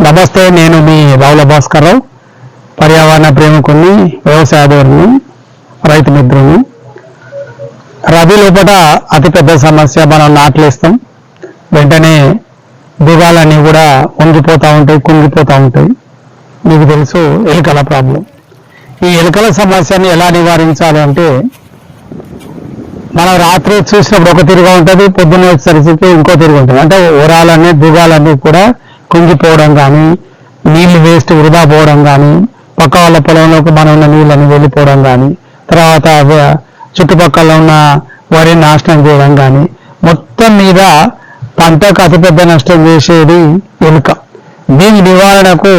నమస్తే, నేను మీ రావుల భాస్కర్రావు, పర్యావరణ ప్రేమికుని, వ్యవసాయదారుని, రైతు మిత్రుని. రబీ లోపల అతిపెద్ద సమస్య, మనం నాట్లేస్తాం, వెంటనే దుగాలన్నీ కూడా వంగిపోతూ ఉంటాయి, కుంగిపోతూ ఉంటాయి. మీకు తెలుసు ఎలుకల ప్రాబ్లం. ఈ ఎలుకల సమస్యని ఎలా నివారించాలి అంటే, మనం రాత్రి చూసినప్పుడు ఒక తిరుగా ఉంటుంది, పొద్దున్న వచ్చేసరికి ఇంకో తిరుగు ఉంటుంది. అంటే ఊరాలన్నీ దుగాలన్నీ కూడా కుంగిపోవడం కానీ, నీళ్లు వేస్ట్ వృధా పోవడం కానీ, పక్క వాళ్ళ పొలంలోకి మనం ఉన్న నీళ్ళని వెళ్ళిపోవడం కానీ, తర్వాత చుట్టుపక్కల ఉన్న వరి నాశనం చేయడం కానీ, మొత్తం మీద పంటకు అతిపెద్ద నష్టం చేసేది ఎలుక. దీని నివారణకు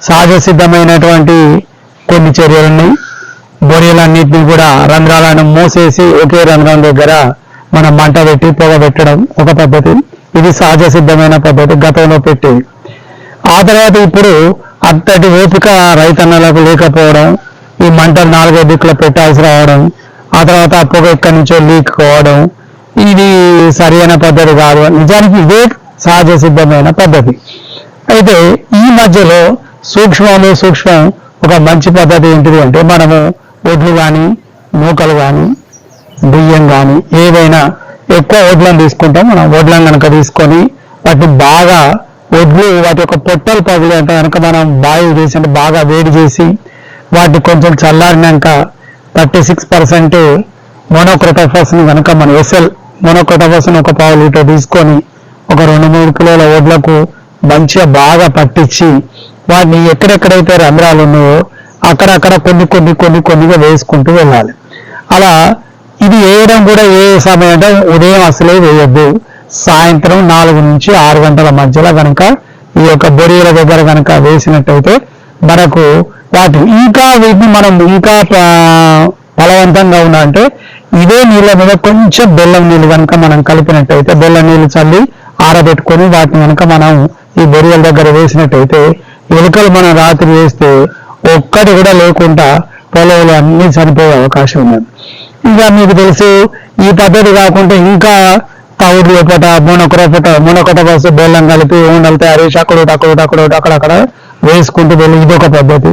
సహజ సిద్ధమైనటువంటి కొన్ని చర్యలు ఉన్నాయి. బొరియలన్నింటినీ కూడా రంధ్రాలను మూసేసి ఒకే రంధ్రం దగ్గర మనం మంట పెట్టి పొగ పెట్టడం ఒక పద్ధతి. ఇది సహజ సిద్ధమైన పద్ధతి, గతంలో పెట్టేది. ఆ తర్వాత ఇప్పుడు అంతటి ఓపిక రైతన్నలకు లేకపోవడం, ఈ మంటలు 4 దిక్కులు పెట్టాల్సి రావడం, ఆ తర్వాత ఆ పొగ ఎక్కడి నుంచో లీక్ కావడం, ఇది సరైన పద్ధతి కాదు. నిజానికి ఇదే సహజ సిద్ధమైన పద్ధతి. అయితే ఈ మధ్యలో సూక్ష్మం ఒక మంచి పద్ధతి ఏంటిది అంటే, మనము ఒడ్లు కానీ, నూకలు కానీ, బియ్యం కానీ, ఏవైనా ఎక్కువ వడ్లను తీసుకుంటాం. మనం వడ్లను కనుక తీసుకొని వాటిని బాగా వాటి యొక్క పొట్టలు పగిలి అంటే కనుక మనం బాయిల్ చేసి, అంటే బాగా వేడి చేసి వాటిని కొంచెం చల్లారినాక 36% మోనోక్రోటోఫాస్ని కనుక మనం మోనోక్రోటోఫాస్ని ఒక 1/2 లీటర్ తీసుకొని ఒక 2-3 కిలోల వడ్లకు మంచిగా బాగా పట్టించి వాటిని ఎక్కడెక్కడైతే రంధ్రాలు ఉన్నాయో అక్కడక్కడ కొన్నిగా వేసుకుంటూ వెళ్ళాలి. అలా ఇది వేయడం కూడా ఏ సమయం అంటే ఉదయం అసలే వేయొద్దు. సాయంత్రం 4 నుంచి 6 గంటల మధ్యలో కనుక ఈ యొక్క బొరియల దగ్గర కనుక వేసినట్టయితే మనకు వీటిని మనం ఇంకా ఫలవంతంగా ఉండాలంటే ఇదే నీళ్ళ మీద కొంచెం బెల్లం నీళ్ళు కనుక మనం కలిపినట్టయితే, బెల్లం నీళ్ళు చల్లి ఆరబెట్టుకొని వాటిని కనుక మనం ఈ బొరియల దగ్గర వేసినట్టయితే, ఎలుకలు మనం రాత్రి వేస్తే ఒక్కటి కూడా లేకుండా పొలంలో అన్నీ చనిపోయే అవకాశం ఉన్నది. ఇంకా మీకు తెలుసు, ఈ పద్ధతి కాకుండా ఇంకా తవుడు లోపట మోనోక్రోటోఫాస్ బెల్లం కలిపి ఉండలు తయారు చేసి అక్కడక్కడ వేసుకుంటూ వెళ్ళి ఇదొక పద్ధతి.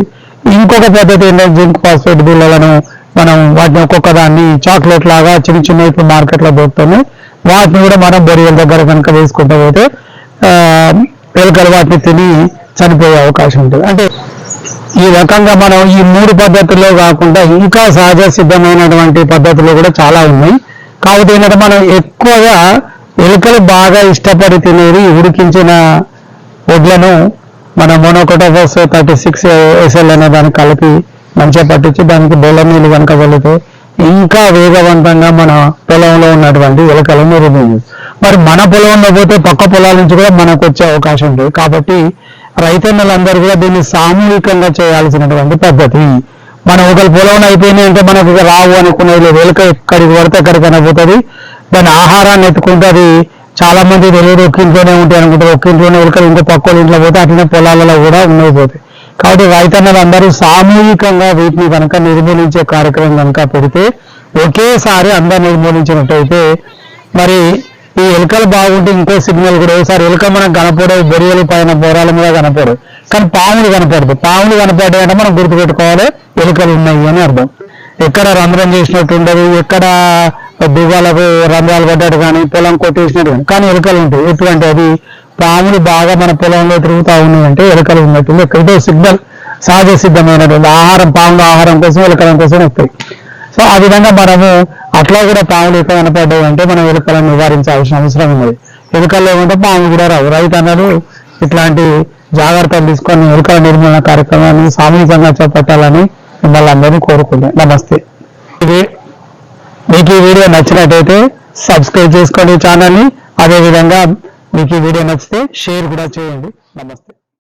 ఇంకొక పద్ధతి ఏంటంటే, జింక్ ఫాస్ఫేట్ బిళ్ళలను మనం వాటిని ఒక్కొక్క దాన్ని చాక్లెట్ లాగా చిన్న ఇప్పుడు మార్కెట్లో దొరుకుతున్నాయి, వాటిని కూడా మనం బొరియల దగ్గర కనుక వేసుకుంటూ పోతే ఎలుకలు వాటిని తిని చనిపోయే అవకాశం ఉంటుంది. అంటే ఈ రకంగా మనం ఈ 3 పద్ధతుల్లో కాకుండా ఇంకా సహజ సిద్ధమైనటువంటి పద్ధతులు కూడా చాలా ఉన్నాయి. కాబట్టి ఏంటంటే, మనం ఎక్కువగా ఎలుకలు బాగా ఇష్టపడి తినేది ఉడికించిన వడ్లను మన మోనోక్రోటోఫాస్ 36 SL అనే దాన్ని కలిపి మంచిగా పట్టించి దానికి బెల్లం నీళ్ళు కనుక వెళితే ఇంకా వేగవంతంగా మన పొలంలో ఉన్నటువంటి ఎలుకలను నిర్మూలించు. మరి మన పొలంలో పోతే పక్క పొలాల నుంచి కూడా మనకు వచ్చే అవకాశం ఉంటుంది. కాబట్టి రైతన్నలందరూ కూడా దీన్ని సామూహికంగా చేయాల్సినటువంటి పద్ధతి. మనం ఒకరి పొలంలో అయిపోయినాయి అంటే మనకు రావు అనుకునేది లేదు. ఎలుక ఎక్కడికి పడితే ఎక్కడికైనా పోతుంది, దాని ఆహారాన్ని ఎత్తుకుంటే అది చాలా మంది తెలియదు, ఒక్క ఇంట్లోనే ఉంటాయి అనుకుంటారు. ఒక్క ఇంట్లోనే ఎలుకలు ఇంకో పక్క ఇంట్లో పోతే అట్లనే పొలాలలో కూడా పోతాయి. కాబట్టి రైతన్నలందరూ సామూహికంగా వీటిని కనుక నిర్మూలించే కార్యక్రమం కనుక పెడితే, ఒకేసారి అందరు నిర్మూలించినట్టయితే మరి ఈ ఎలుకలు బాగుంటే ఇంకో సిగ్నల్ కూడా, ఒకసారి ఎలుక మనకు కనపడవు, బొరియలు పైన బోరాల మీద కనపడవు, కానీ పాములు కనపడదు. పాములు కనపడ్డాయంటే మనం గుర్తుపెట్టుకోవాలి, ఎలుకలు ఉన్నాయి అని అర్థం. ఎక్కడ రంధ్రం చేసినట్టు ఉండదు, ఎక్కడ దువ్వాలకు రంధ్రాలు పడ్డాడు కానీ, పొలం కొట్టేసినట్టు కానీ ఎలుకలు ఉంటాయి. ఎటువంటి అది పాములు బాగా మన పొలంలో తిరుగుతూ ఉన్నాయంటే ఎలుకలు ఉన్నట్టు ఎక్కడో సిగ్నల్. సహజ సిద్ధమైనటువంటి ఆహారం, పాముల ఆహారం కోసం ఎలుకల కోసం వస్తాయి. సో ఆ విధంగా మనము అట్లా కూడా పాములు ఎక్కువ కనపడ్డాయి అంటే మనం ఎలుకలను నివారించాల్సిన అవసరం ఉన్నది. ఎలుకల్లో ఏమంటే పాములు కూడా రావు. రైతన్నలు ఇట్లాంటి జాగ్రత్తలు తీసుకొని ఎలుకల నిర్మూలన కార్యక్రమాన్ని సామూహికంగా చేపట్టాలని మిమ్మల్ని అందరినీ కోరుకుంటున్నాను. నమస్తే. మీకు ఈ వీడియో నచ్చినట్టయితే సబ్స్క్రైబ్ చేసుకోండి ఛానల్ని. అదేవిధంగా మీకు ఈ వీడియో నచ్చితే షేర్ కూడా చేయండి. నమస్తే.